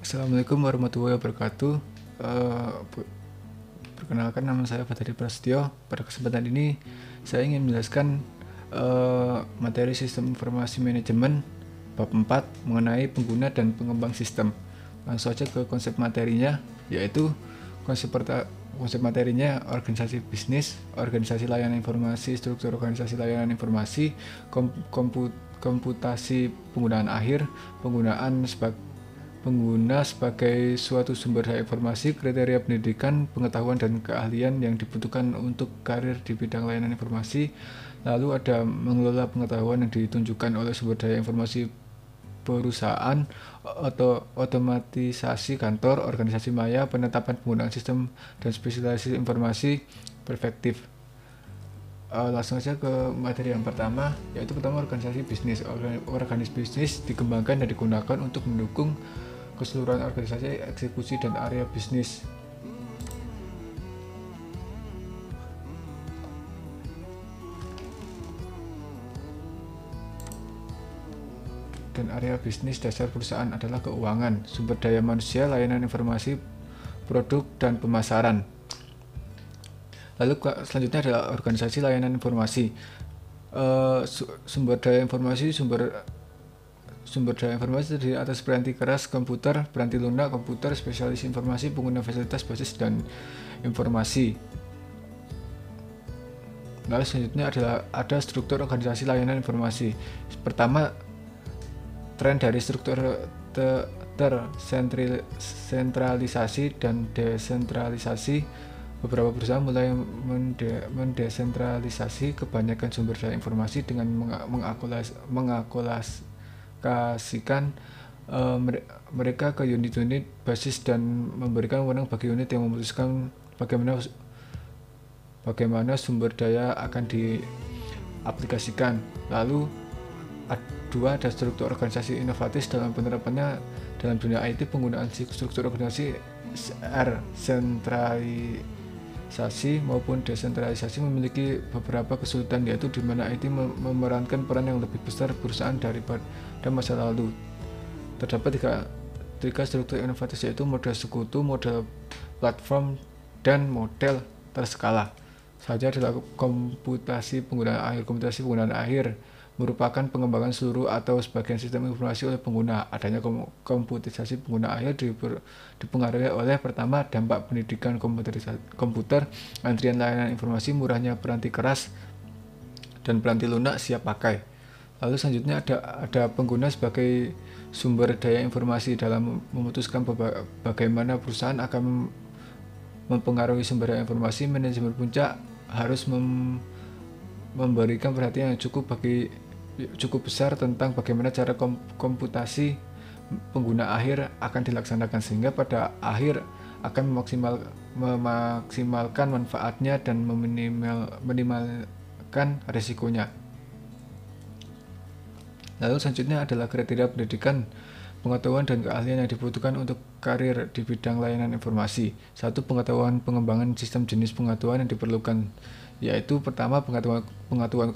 Assalamualaikum warahmatullahi wabarakatuh. Perkenalkan, nama saya Fatari Prasetyo. Pada kesempatan ini saya ingin menjelaskan materi sistem informasi manajemen bab 4 mengenai pengguna dan pengembang sistem. Langsung saja ke konsep materinya, yaitu konsep materinya organisasi bisnis, organisasi layanan informasi, struktur organisasi layanan informasi, komputasi penggunaan akhir, pengguna sebagai suatu sumber daya informasi, kriteria pendidikan, pengetahuan dan keahlian yang dibutuhkan untuk karir di bidang layanan informasi. Lalu ada mengelola pengetahuan yang ditunjukkan oleh sumber daya informasi perusahaan, otomatisasi kantor, organisasi maya, penetapan penggunaan sistem dan spesialisasi informasi, perspektif. Langsung saja ke materi yang pertama, yaitu pertama organisasi bisnis. Organisasi bisnis dikembangkan dan digunakan untuk mendukung keseluruhan organisasi, eksekusi, dan area bisnis. Dan area bisnis dasar perusahaan adalah keuangan, sumber daya manusia, layanan informasi, produk, dan pemasaran. Lalu selanjutnya adalah organisasi layanan informasi. Sumber daya informasi terdiri atas piranti keras komputer, piranti lunak komputer, spesialis informasi, pengguna fasilitas basis dan informasi. Lalu selanjutnya ada struktur organisasi layanan informasi. Pertama, tren dari struktur tersentralisasi dan desentralisasi. Beberapa perusahaan mulai mendesentralisasi kebanyakan sumber daya informasi dengan mengakulasikan mereka ke unit-unit basis dan memberikan wewenang bagi unit yang memutuskan bagaimana sumber daya akan diaplikasikan. Lalu dua, ada struktur organisasi inovatif dalam penerapannya dalam dunia IT. Penggunaan struktur organisasi sentralisasi maupun desentralisasi memiliki beberapa kesulitan, yaitu di mana IT memerankan peran yang lebih besar perusahaan daripada masa lalu. Terdapat tiga struktur inovatif, yaitu model sekutu, model platform, dan model terskala. Saja adalah komputasi penggunaan akhir. Komputasi penggunaan akhir merupakan pengembangan seluruh atau sebagian sistem informasi oleh pengguna. Adanya komputerisasi pengguna akhir dipengaruhi oleh pertama, dampak pendidikan komputer, antrian layanan informasi, murahnya piranti keras dan piranti lunak siap pakai. Lalu selanjutnya ada pengguna sebagai sumber daya informasi. Dalam memutuskan bagaimana perusahaan akan mempengaruhi sumber daya informasi, manajemen puncak harus memberikan perhatian yang cukup besar tentang bagaimana cara komputasi pengguna akhir akan dilaksanakan, sehingga pada akhir akan memaksimalkan manfaatnya dan meminimalkan risikonya. Lalu selanjutnya adalah kriteria pendidikan, pengetahuan dan keahlian yang dibutuhkan untuk karir di bidang layanan informasi. Satu, pengembangan sistem. Jenis pengetahuan yang diperlukan yaitu pertama, pengetahuan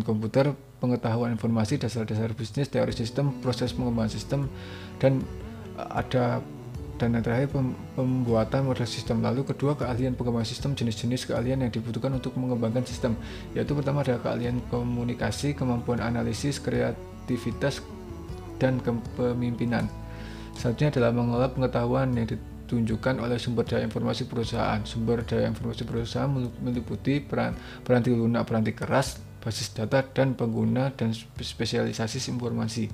komputer, pengetahuan informasi, dasar-dasar bisnis, teori sistem, proses pengembangan sistem, dan yang terakhir pembuatan model sistem. Lalu kedua, keahlian pengembangan sistem. Jenis-jenis keahlian yang dibutuhkan untuk mengembangkan sistem yaitu pertama ada keahlian komunikasi, kemampuan analisis, kreativitas, dan kepemimpinan. Selanjutnya adalah mengelola pengetahuan yang ditunjukkan oleh sumber daya informasi perusahaan. Sumber daya informasi perusahaan meliputi piranti lunak, piranti keras, basis data, dan pengguna, dan spesialisasi informasi.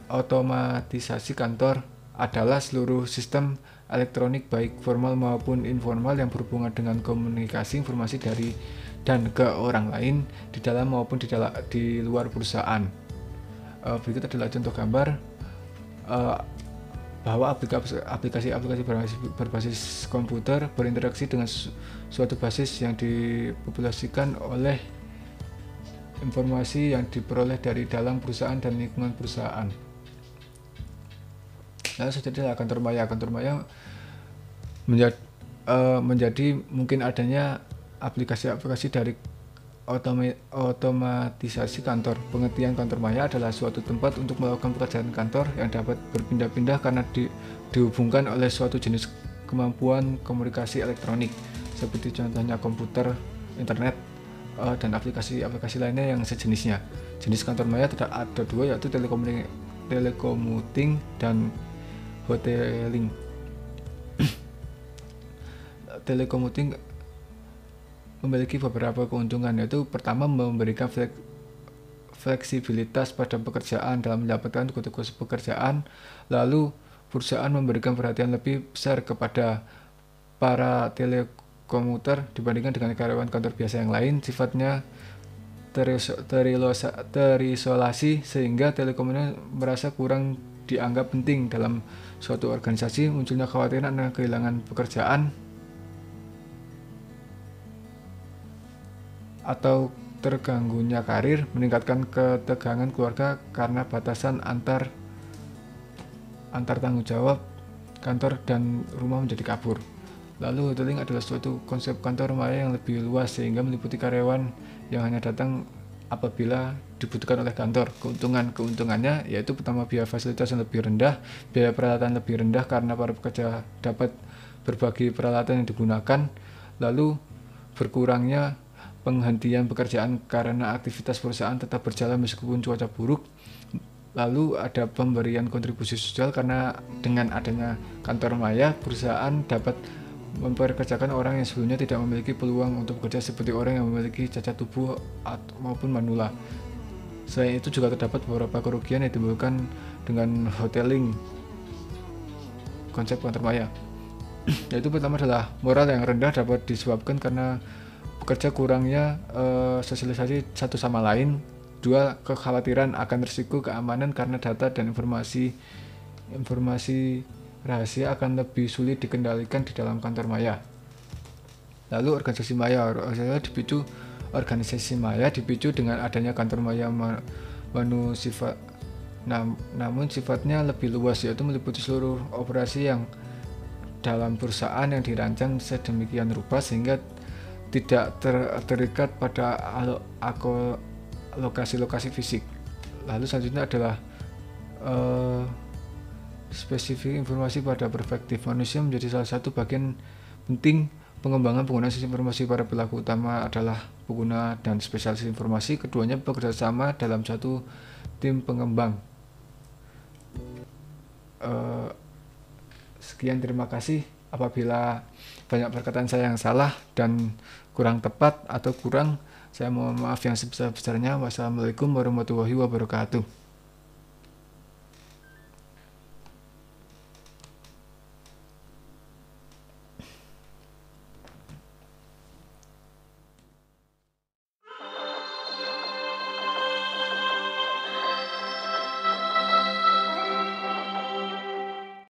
Otomatisasi kantor adalah seluruh sistem elektronik baik formal maupun informal yang berhubungan dengan komunikasi informasi dari dan ke orang lain di dalam maupun di luar perusahaan. Berikut adalah contoh gambar bahwa aplikasi berbasis komputer berinteraksi dengan suatu basis yang dipopulasikan oleh informasi yang diperoleh dari dalam perusahaan dan lingkungan perusahaan. Lalu selanjutnya kantor maya. Kantor maya menjadi mungkin adanya aplikasi-aplikasi dari Otomatisasi kantor. Pengertian kantor maya adalah suatu tempat untuk melakukan pekerjaan kantor yang dapat berpindah-pindah karena dihubungkan oleh suatu jenis kemampuan komunikasi elektronik, seperti contohnya komputer, internet, dan aplikasi-aplikasi lainnya yang sejenisnya. Jenis kantor maya ada dua, yaitu telekomuting dan hoteling. Telekomuting memiliki beberapa keuntungan, yaitu pertama, memberikan fleksibilitas pada pekerjaan dalam mendapatkan tugas pekerjaan. Lalu perusahaan memberikan perhatian lebih besar kepada para telekomuter dibandingkan dengan karyawan kantor biasa yang lain. Sifatnya terisolasi sehingga telekomuter merasa kurang dianggap penting dalam suatu organisasi. Munculnya kekhawatiran akan kehilangan pekerjaan atau terganggunya karir, meningkatkan ketegangan keluarga karena batasan antar tanggung jawab kantor dan rumah menjadi kabur. Lalu hoteling adalah suatu konsep kantor maya yang lebih luas sehingga meliputi karyawan yang hanya datang apabila dibutuhkan oleh kantor. Keuntungannya yaitu pertama, biaya fasilitas yang lebih rendah, biaya peralatan lebih rendah karena para pekerja dapat berbagi peralatan yang digunakan. Lalu berkurangnya penghentian pekerjaan karena aktivitas perusahaan tetap berjalan meskipun cuaca buruk. Lalu ada pemberian kontribusi sosial karena dengan adanya kantor maya, perusahaan dapat mempekerjakan orang yang sebelumnya tidak memiliki peluang untuk bekerja, seperti orang yang memiliki cacat tubuh maupun manula. Selain itu juga terdapat beberapa kerugian yang ditimbulkan dengan hoteling, konsep kantor maya. Yaitu pertama adalah moral yang rendah dapat disebabkan karena pekerja kurangnya sosialisasi satu sama lain. Dua, kekhawatiran akan risiko keamanan karena data dan informasi rahasia akan lebih sulit dikendalikan di dalam kantor maya. Lalu organisasi maya dipicu dengan adanya kantor maya namun sifatnya lebih luas, yaitu meliputi seluruh operasi yang dalam perusahaan yang dirancang sedemikian rupa sehingga tidak terikat pada lokasi-lokasi fisik. Lalu selanjutnya adalah spesifik informasi pada perspektif manusia menjadi salah satu bagian penting pengembangan penggunaan sistem informasi. Para pelaku utama adalah pengguna dan spesialis informasi. Keduanya bekerja sama dalam satu tim pengembang. Sekian, terima kasih. Apabila banyak perkataan saya yang salah dan kurang tepat atau kurang, saya mohon maaf yang sebesar-besarnya. Wassalamualaikum warahmatullahi wabarakatuh.